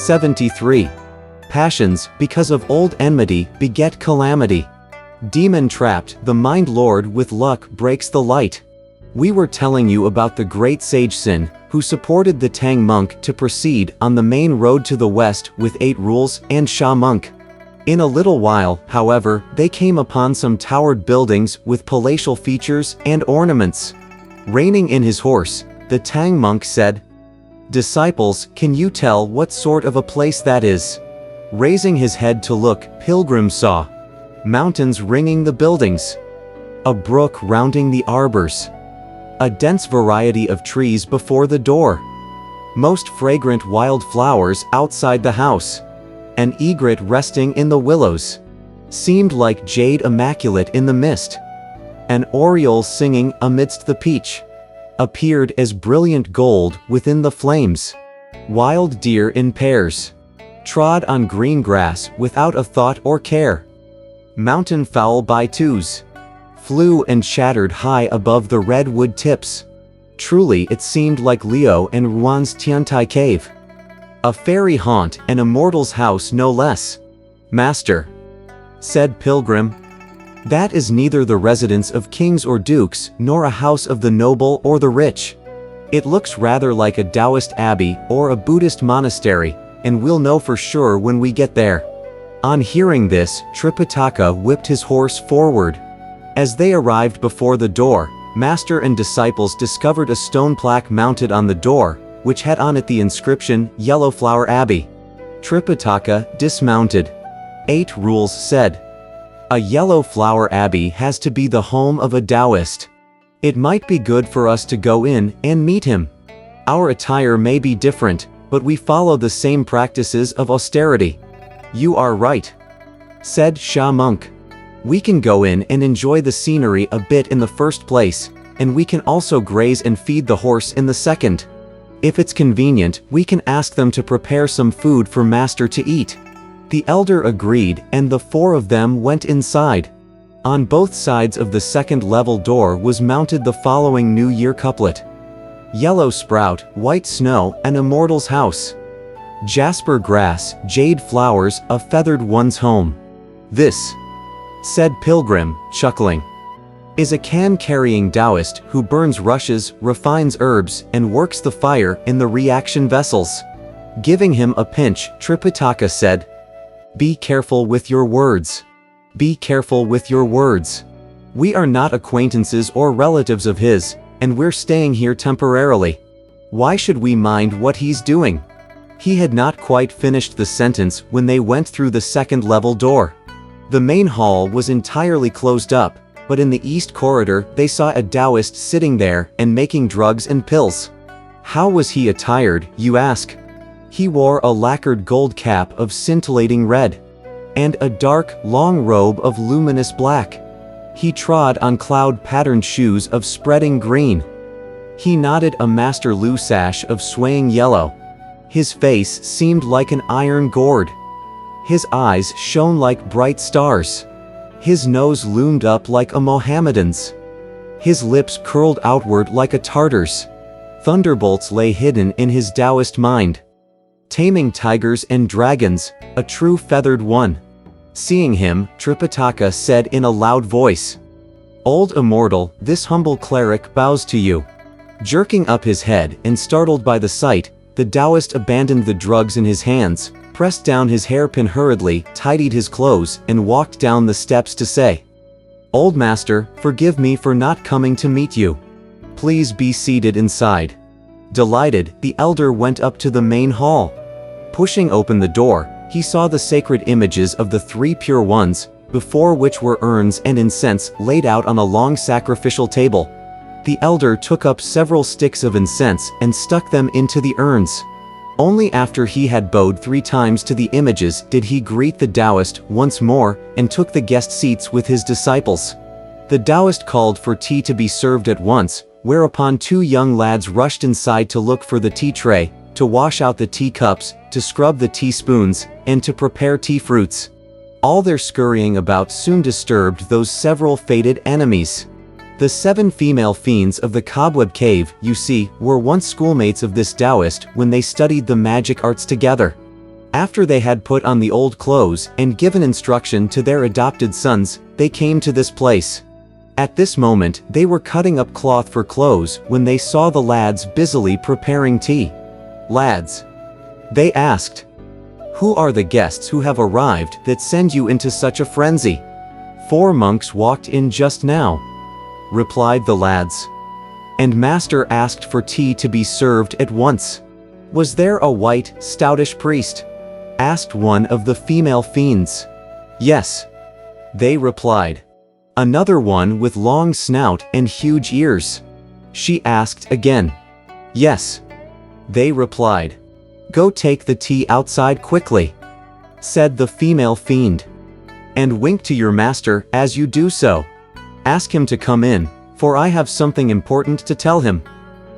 73. Passions, because of old enmity, beget calamity. Demon trapped, the mind lord with luck breaks the light. We were telling you about the great sage Sin, who supported the Tang monk to proceed on the main road to the west with 8 rules and Sha monk. In a little while, however, they came upon some towered buildings with palatial features and ornaments. Reining in his horse, the Tang monk said, "Disciples, can you tell what sort of a place that is?" Raising his head to look, Pilgrim saw mountains ringing the buildings, a brook rounding the arbors, a dense variety of trees before the door, most fragrant wild flowers outside the house, an egret resting in the willows, seemed like jade immaculate in the mist, an oriole singing amidst the peach, appeared as brilliant gold within the flames, wild deer in pairs trod on green grass without a thought or care, mountain fowl by twos flew and chattered high above the redwood tips. Truly it seemed like Liu and Ruan's Tiantai cave. A fairy haunt, an immortal's house no less. "Master," said Pilgrim, "that is neither the residence of kings or dukes, nor a house of the noble or the rich. It looks rather like a Taoist abbey or a Buddhist monastery, and we'll know for sure when we get there." On hearing this, Tripitaka whipped his horse forward. As they arrived before the door, master and disciples discovered a stone plaque mounted on the door, which had on it the inscription, "Yellow Flower Abbey." Tripitaka dismounted. 8 rules said, "A Yellow Flower Abbey has to be the home of a Taoist. It might be good for us to go in and meet him. Our attire may be different, but we follow the same practices of austerity." "You are right," said Sha monk. "We can go in and enjoy the scenery a bit in the first place, and we can also graze and feed the horse in the second. If it's convenient, we can ask them to prepare some food for master to eat." The elder agreed, and the 4 of them went inside. On both sides of the second-level door was mounted the following New Year couplet: "Yellow sprout, white snow, an immortal's house. Jasper grass, jade flowers, a feathered one's home. This," said Pilgrim, chuckling, "is a can-carrying Taoist who burns rushes, refines herbs, and works the fire in the reaction vessels." Giving him a pinch, Tripitaka said, "Be careful with your words. Be careful with your words. We are not acquaintances or relatives of his, and we're staying here temporarily. Why should we mind what he's doing?" He had not quite finished the sentence when they went through the second-level door. The main hall was entirely closed up, but in the east corridor they saw a Taoist sitting there and making drugs and pills. How was he attired, you ask? He wore a lacquered gold cap of scintillating red, and a dark, long robe of luminous black. He trod on cloud-patterned shoes of spreading green. He knotted a Master Lu sash of swaying yellow. His face seemed like an iron gourd. His eyes shone like bright stars. His nose loomed up like a Mohammedan's. His lips curled outward like a Tartar's. Thunderbolts lay hidden in his Taoist mind. Taming tigers and dragons, a true feathered one. Seeing him, Tripitaka said in a loud voice, "Old immortal, this humble cleric bows to you." Jerking up his head and startled by the sight, the Taoist abandoned the drugs in his hands, pressed down his hairpin hurriedly, tidied his clothes, and walked down the steps to say, "Old master, forgive me for not coming to meet you. Please be seated inside." Delighted, the elder went up to the main hall. Pushing open the door, he saw the sacred images of the 3 pure ones, before which were urns and incense laid out on a long sacrificial table. The elder took up several sticks of incense and stuck them into the urns. Only after he had bowed 3 times to the images did he greet the Taoist once more and took the guest seats with his disciples. The Taoist called for tea to be served at once, whereupon 2 young lads rushed inside to look for the tea tray, to wash out the tea cups, to scrub the teaspoons, and to prepare tea fruits. All their scurrying about soon disturbed those several fated enemies. The 7 female fiends of the Cobweb Cave, you see, were once schoolmates of this Taoist when they studied the magic arts together. After they had put on the old clothes and given instruction to their adopted sons, they came to this place. At this moment, they were cutting up cloth for clothes when they saw the lads busily preparing tea. Lads, they asked, who are the guests who have arrived that send you into such a frenzy? 4 monks walked in just now, replied the lads. And master asked for tea to be served at once. Was there a white, stoutish priest? Asked one of the female fiends. Yes, they replied. Another one with long snout and huge ears. She asked again. Yes, they replied. Go take the tea outside quickly, said the female fiend. And wink to your master as you do so. Ask him to come in, for I have something important to tell him.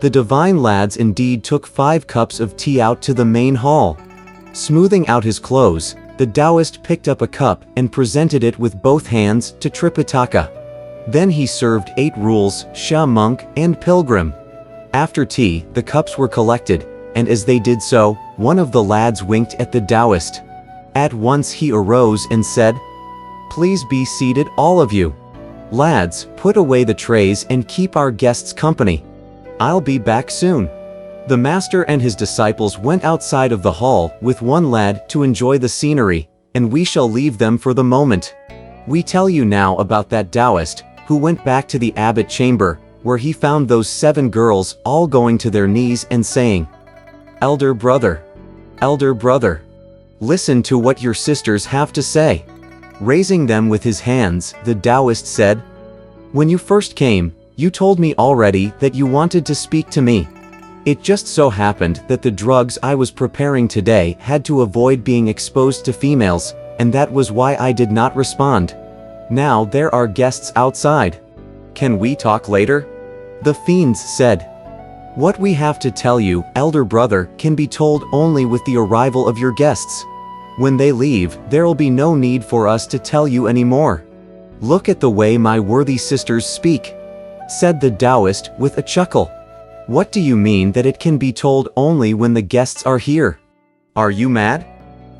The divine lads indeed took 5 cups of tea out to the main hall. Smoothing out his clothes, the Taoist picked up a cup and presented it with both hands to Tripitaka. Then he served 8 rules, Sha monk and pilgrim. After tea, the cups were collected, and as they did so, one of the lads winked at the Taoist. At once he arose and said, Please be seated, all of you. Lads, put away the trays and keep our guests company. I'll be back soon. The master and his disciples went outside of the hall with one lad to enjoy the scenery, and we shall leave them for the moment. We tell you now about that Taoist, who went back to the abbot chamber, where he found those 7 girls all going to their knees and saying, Elder brother, listen to what your sisters have to say. Raising them with his hands, the Taoist said, When you first came, you told me already that you wanted to speak to me. It just so happened that the drugs I was preparing today had to avoid being exposed to females, and that was why I did not respond. Now there are guests outside. Can we talk later? The fiends said. What we have to tell you, elder brother, can be told only with the arrival of your guests. When they leave, there will be no need for us to tell you anymore. Look at the way my worthy sisters speak, said the Taoist with a chuckle. What do you mean that it can be told only when the guests are here? Are you mad?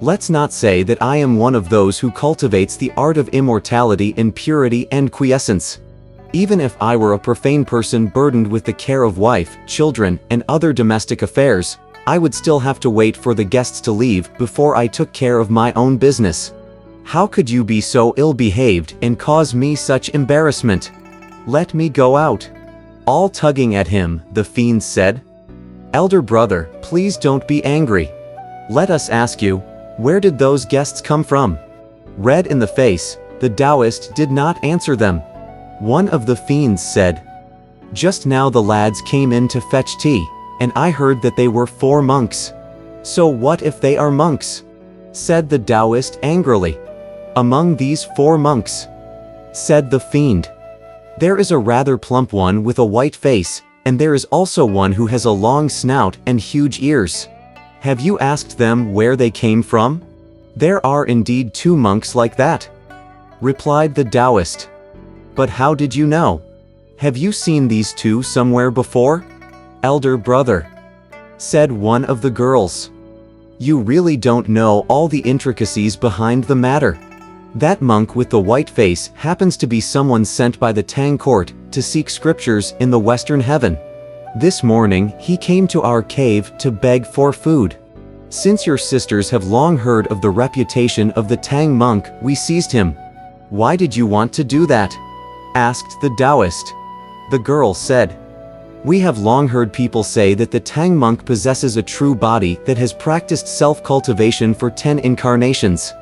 Let's not say that I am one of those who cultivates the art of immortality in purity and quiescence. Even if I were a profane person burdened with the care of wife, children, and other domestic affairs, I would still have to wait for the guests to leave before I took care of my own business. How could you be so ill-behaved and cause me such embarrassment? Let me go out. All tugging at him, the fiends said. Elder brother, please don't be angry. Let us ask you, where did those guests come from? Red in the face, the Taoist did not answer them. One of the fiends said, Just now the lads came in to fetch tea, and I heard that they were 4 monks. So what if they are monks? Said the Taoist angrily. Among these 4 monks, said the fiend, there is a rather plump one with a white face, and there is also one who has a long snout and huge ears. Have you asked them where they came from? There are indeed 2 monks like that, replied the Taoist. But how did you know? Have you seen these 2 somewhere before? Elder brother, said one of the girls. You really don't know all the intricacies behind the matter. That monk with the white face happens to be someone sent by the Tang court to seek scriptures in the western heaven. This morning, he came to our cave to beg for food. Since your sisters have long heard of the reputation of the Tang monk, we seized him. Why did you want to do that? Asked the Taoist. The girl said, We have long heard people say that the Tang monk possesses a true body that has practiced self-cultivation for 10 incarnations.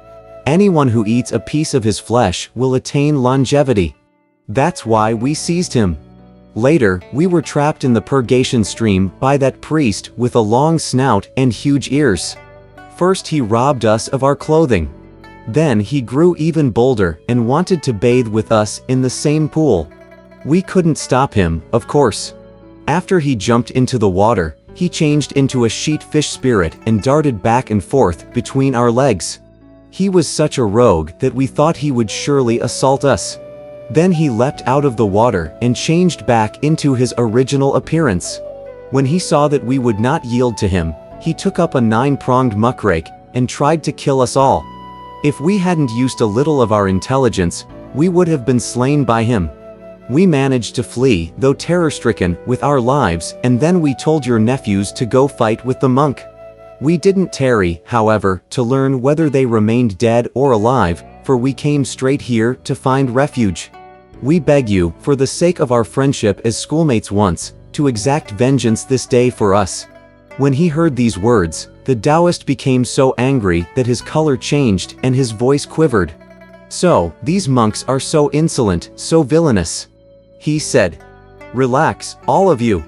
Anyone who eats a piece of his flesh will attain longevity. That's why we seized him. Later, we were trapped in the purgation stream by that priest with a long snout and huge ears. First he robbed us of our clothing. Then he grew even bolder and wanted to bathe with us in the same pool. We couldn't stop him, of course. After he jumped into the water, he changed into a sheet fish spirit and darted back and forth between our legs. He was such a rogue that we thought he would surely assault us. Then he leapt out of the water and changed back into his original appearance. When he saw that we would not yield to him, he took up a 9-pronged muckrake and tried to kill us all. If we hadn't used a little of our intelligence, we would have been slain by him. We managed to flee, though terror-stricken, with our lives, and then we told your nephews to go fight with the monk. We didn't tarry, however, to learn whether they remained dead or alive, for we came straight here to find refuge. We beg you, for the sake of our friendship as schoolmates once, to exact vengeance this day for us." When he heard these words, the Taoist became so angry that his color changed and his voice quivered. "So, these monks are so insolent, so villainous," he said. "Relax, all of you.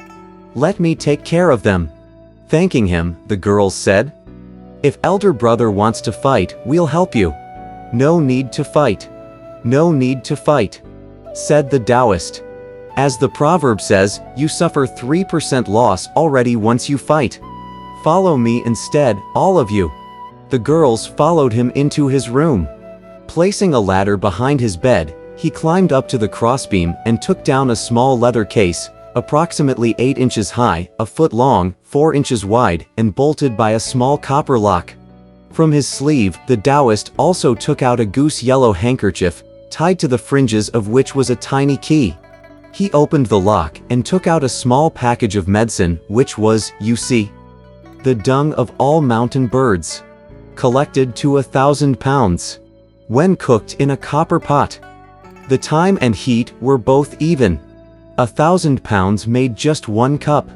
Let me take care of them." Thanking him, the girls said, "If elder brother wants to fight, we'll help you." "No need to fight. No need to fight," said the Taoist. "As the proverb says, you suffer 3% loss already once you fight. Follow me instead, all of you." The girls followed him into his room. Placing a ladder behind his bed, he climbed up to the crossbeam and took down a small leather case, approximately 8 inches high, a foot long, 4 inches wide, and bolted by a small copper lock. From his sleeve, the Taoist also took out a goose-yellow handkerchief, tied to the fringes of which was a tiny key. He opened the lock and took out a small package of medicine, which was, you see, the dung of all mountain birds, collected to 1,000 pounds, when cooked in a copper pot. The time and heat were both even. 1,000 pounds made just 1 cup.